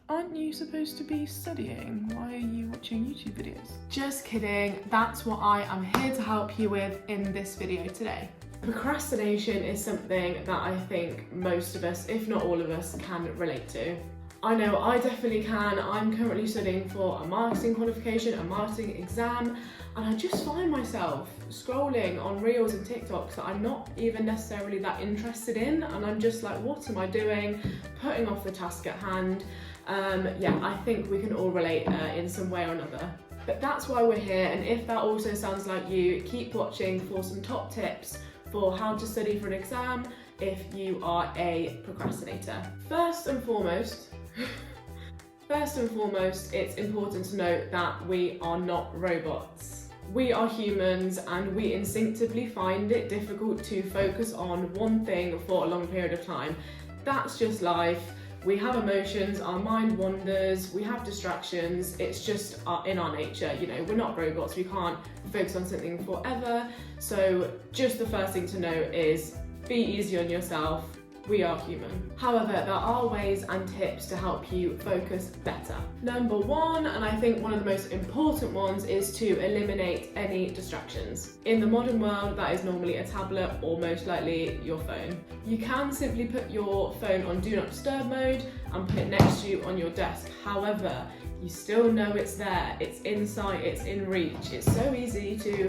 Aren't you supposed to be studying? Why are you watching YouTube videos? Just kidding, that's what I am here to help you with in this video today. Procrastination is something that I think most of us, if not all of us, can relate to. I know I definitely can. I'm currently studying for a marketing qualification, a marketing exam, and I just find myself scrolling on Reels and TikToks that I'm not even necessarily that interested in, and I'm just like, what am I doing? Putting off the task at hand. Yeah, I think we can all relate in some way or another. But that's why we're here, and if that also sounds like you, keep watching for some top tips for how to study for an exam if you are a procrastinator. First and foremost, it's important to note that we are not robots. We are humans, and we instinctively find it difficult to focus on one thing for a long period of time. That's just life. We have emotions, our mind wanders, we have distractions, it's just in our nature, you know, we're not robots, we can't focus on something forever. So just the first thing to know is be easy on yourself, we are human. However, there are ways and tips to help you focus better. Number one, and I think one of the most important ones, is to eliminate any distractions. In the modern world, that is normally a tablet or most likely your phone. You can simply put your phone on Do Not Disturb mode and put it next to you on your desk. However, you still know it's there, it's in sight, it's in reach. It's so easy to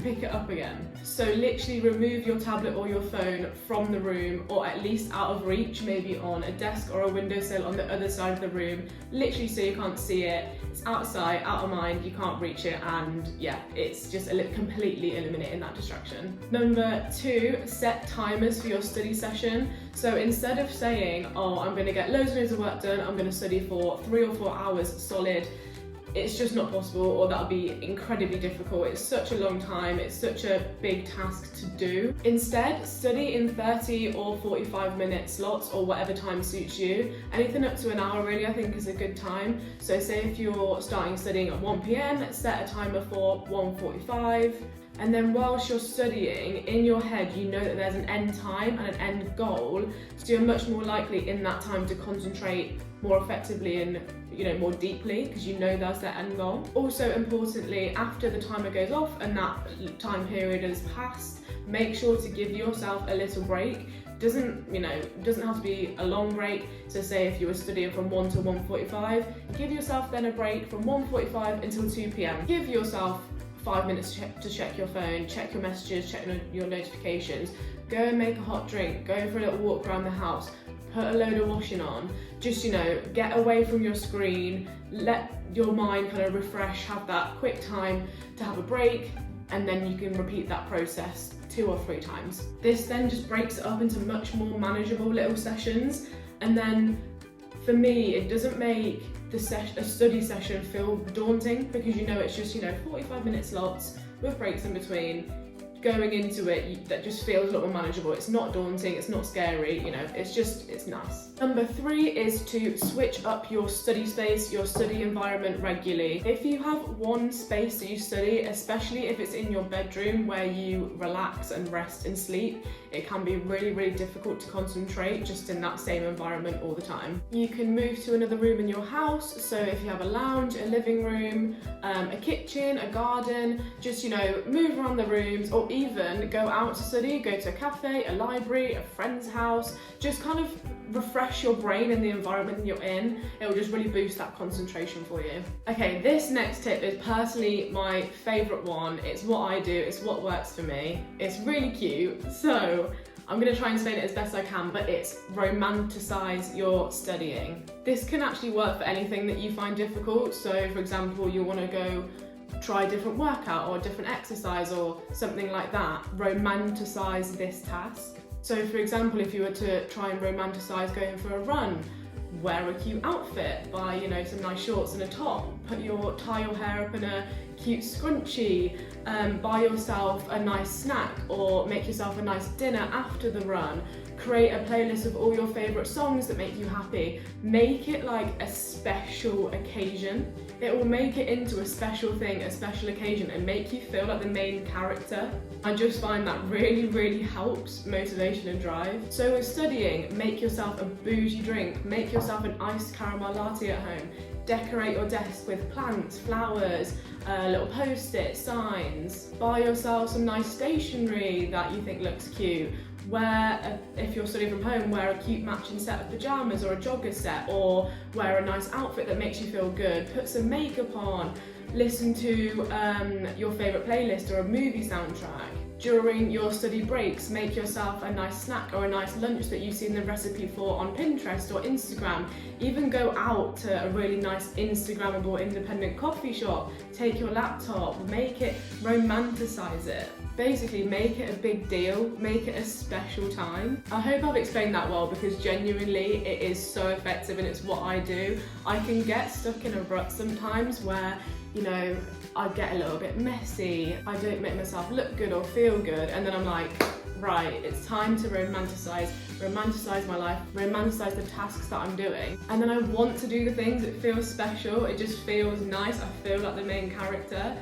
pick it up again. So literally remove your tablet or your phone from the room, or at least out of reach, maybe on a desk or a windowsill on the other side of the room, literally so you can't see it. It's out of sight, out of mind, you can't reach it, and yeah, it's just completely eliminating that distraction. Number two, set timers for your study session. So instead of saying, oh, I'm going to get loads and loads of work done, I'm going to study for 3 or 4 hours solid, it's just not possible, or that'll be incredibly difficult. It's such a long time, it's such a big task to do. Instead, study in 30 or 45 minute slots, or whatever time suits you. Anything up to an hour really I think is a good time. So say if you're starting studying at 1 PM, set a timer for 1:45. And then whilst you're studying, in your head you know that there's an end time and an end goal, so you're much more likely in that time to concentrate more effectively and more deeply, because you know that's their end goal. Also importantly, after the timer goes off and that time period has passed, make sure to give yourself a little break. Doesn't have to be a long break. So say if you were studying from 1 to 1:45, give yourself then a break from 1:45 until 2 PM. Give yourself 5 minutes to check your phone, check your messages, check your notifications, go and make a hot drink, go for a little walk around the house, put a load of washing on, just get away from your screen, let your mind kind of refresh, have that quick time to have a break, and then you can repeat that process 2 or 3 times. This then just breaks it up into much more manageable little sessions, and then for me it doesn't make a study session feel daunting, because it's just 45-minute slots with breaks in between. Going into it, that just feels a lot more manageable. It's not daunting, it's not scary, it's nice. Number 3 is to switch up your study space, your study environment regularly. If you have one space that you study, especially if it's in your bedroom where you relax and rest and sleep, it can be really, really difficult to concentrate just in that same environment all the time. You can move to another room in your house, so if you have a lounge, a living room, a kitchen, a garden, just move around the rooms, or even go out to study, go to a cafe, a library, a friend's house, just kind of refresh your brain in the environment that you're in. It will just really boost that concentration for you. Okay, this next tip is personally my favourite one. It's what I do, it's what works for me. It's really cute, so I'm going to try and explain it as best I can, but it's romanticize your studying. This can actually work for anything that you find difficult. So for example, you want to go try a different workout or a different exercise or something like that. Romanticize this task. So for example, if you were to try and romanticize going for a run, wear a cute outfit, buy some nice shorts and a top, tie your hair up in a cute scrunchie, buy yourself a nice snack or make yourself a nice dinner after the run. Create a playlist of all your favourite songs that make you happy. Make it like a special occasion. It will make it into a special thing, a special occasion, and make you feel like the main character. I just find that really, really helps motivation and drive. So with studying, make yourself a bougie drink, make yourself an iced caramel latte at home, decorate your desk with plants, flowers, little post-it signs, buy yourself some nice stationery that you think looks cute. If you're studying from home, wear a cute matching set of pyjamas or a jogger set, or wear a nice outfit that makes you feel good. Put some makeup on, listen to your favourite playlist or a movie soundtrack. During your study breaks, make yourself a nice snack or a nice lunch that you've seen the recipe for on Pinterest or Instagram. Even go out to a really nice Instagrammable independent coffee shop. Take your laptop, make it, romanticize it. Basically, make it a big deal, make it a special time. I hope I've explained that well, because genuinely it is so effective and it's what I do. I can get stuck in a rut sometimes where, you know, I get a little bit messy, I don't make myself look good or feel good, and then I'm like, right, it's time to romanticize my life, romanticize the tasks that I'm doing. And then I want to do the things that feel special, it just feels nice, I feel like the main character.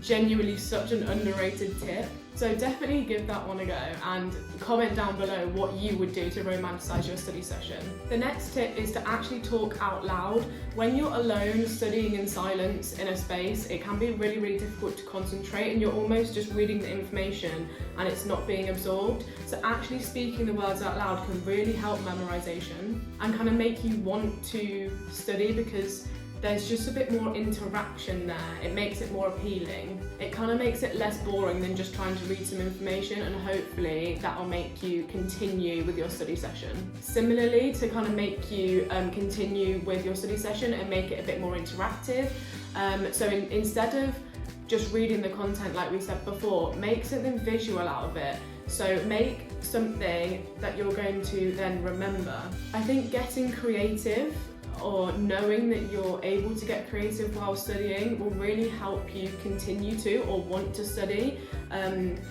Genuinely such an underrated tip. So definitely give that one a go and comment down below what you would do to romanticize your study session. The next tip is to actually talk out loud. When you're alone studying in silence in a space, it can be really, really difficult to concentrate and you're almost just reading the information and it's not being absorbed. So actually speaking the words out loud can really help memorization and kind of make you want to study, because there's just a bit more interaction there. It makes it more appealing. It kind of makes it less boring than just trying to read some information, and hopefully that'll make you continue with your study session. Similarly, to kind of make you continue with your study session and make it a bit more interactive, instead of just reading the content like we said before, make something visual out of it. So make something that you're going to then remember. I think getting creative, or knowing that you're able to get creative while studying, will really help you continue to or want to study.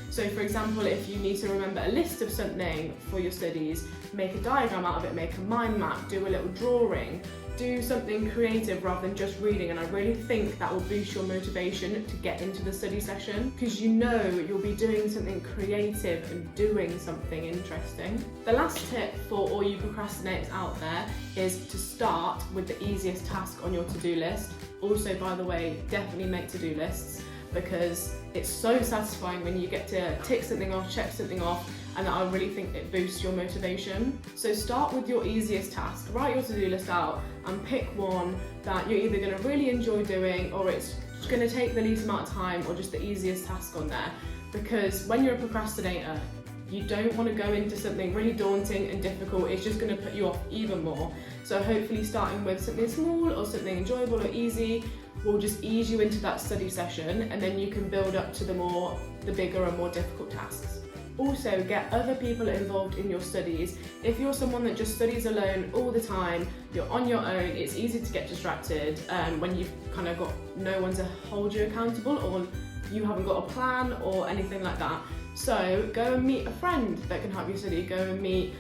So for example, if you need to remember a list of something for your studies, make a diagram out of it, make a mind map, do a little drawing, do something creative rather than just reading, and I really think that will boost your motivation to get into the study session, because you know you'll be doing something creative and doing something interesting. The last tip for all you procrastinators out there is to start with the easiest task on your to-do list. Also, by the way, definitely make to-do lists, because it's so satisfying when you get to tick something off, check something off, and I really think it boosts your motivation. So start with your easiest task, write your to-do list out and pick one that you're either going to really enjoy doing, or it's going to take the least amount of time, or just the easiest task on there. Because when you're a procrastinator, you don't want to go into something really daunting and difficult, it's just going to put you off even more. So hopefully starting with something small or something enjoyable or easy will just ease you into that study session, and then you can build up to the bigger and more difficult tasks. Also, get other people involved in your studies. If you're someone that just studies alone all the time, you're on your own, it's easy to get distracted when you've kind of got no one to hold you accountable, or you haven't got a plan or anything like that. So go and meet a friend that can help you study, go and meet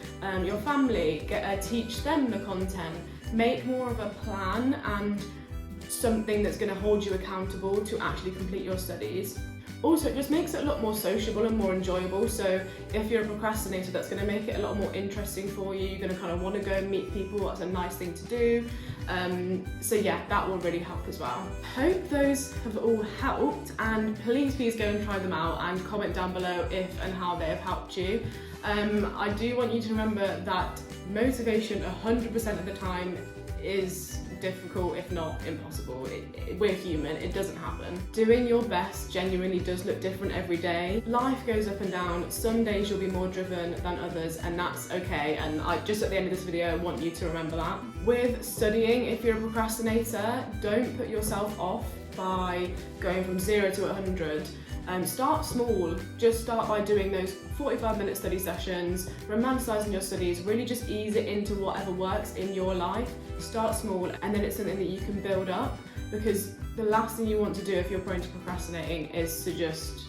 your family, teach them the content, make more of a plan and something that's going to hold you accountable to actually complete your studies. Also, it just makes it a lot more sociable and more enjoyable. So if you're a procrastinator, that's going to make it a lot more interesting for you. You're going to kind of want to go and meet people. That's a nice thing to do. So yeah, that will really help as well. Hope those have all helped, and please go and try them out and comment down below if and how they have helped you. I do want you to remember that motivation 100% of the time is difficult, if not impossible. We're human, it doesn't happen. Doing your best genuinely does look different every day. Life goes up and down. Some days you'll be more driven than others, and that's okay. And I just at the end of this video want you to remember that. With studying, if you're a procrastinator, don't put yourself off by going from 0 to 100. Start small. Just start by doing those 45-minute study sessions, romanticising your studies, really just ease it into whatever works in your life. Start small, and then it's something that you can build up, because the last thing you want to do if you're prone to procrastinating is to just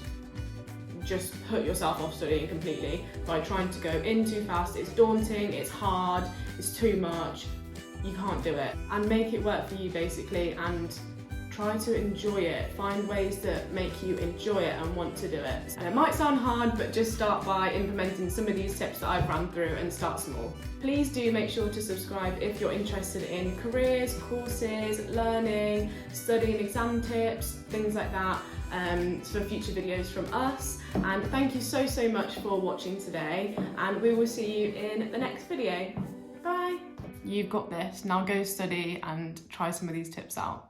just put yourself off studying completely by trying to go in too fast. It's daunting, it's hard, it's too much, you can't do it. And make it work for you basically, and try to enjoy it. Find ways that make you enjoy it and want to do it. And it might sound hard, but just start by implementing some of these tips that I've run through and start small. Please do make sure to subscribe if you're interested in careers, courses, learning, studying exam tips, things like that, for future videos from us. And thank you so much for watching today, and we will see you in the next video. Bye! You've got this. Now go study and try some of these tips out.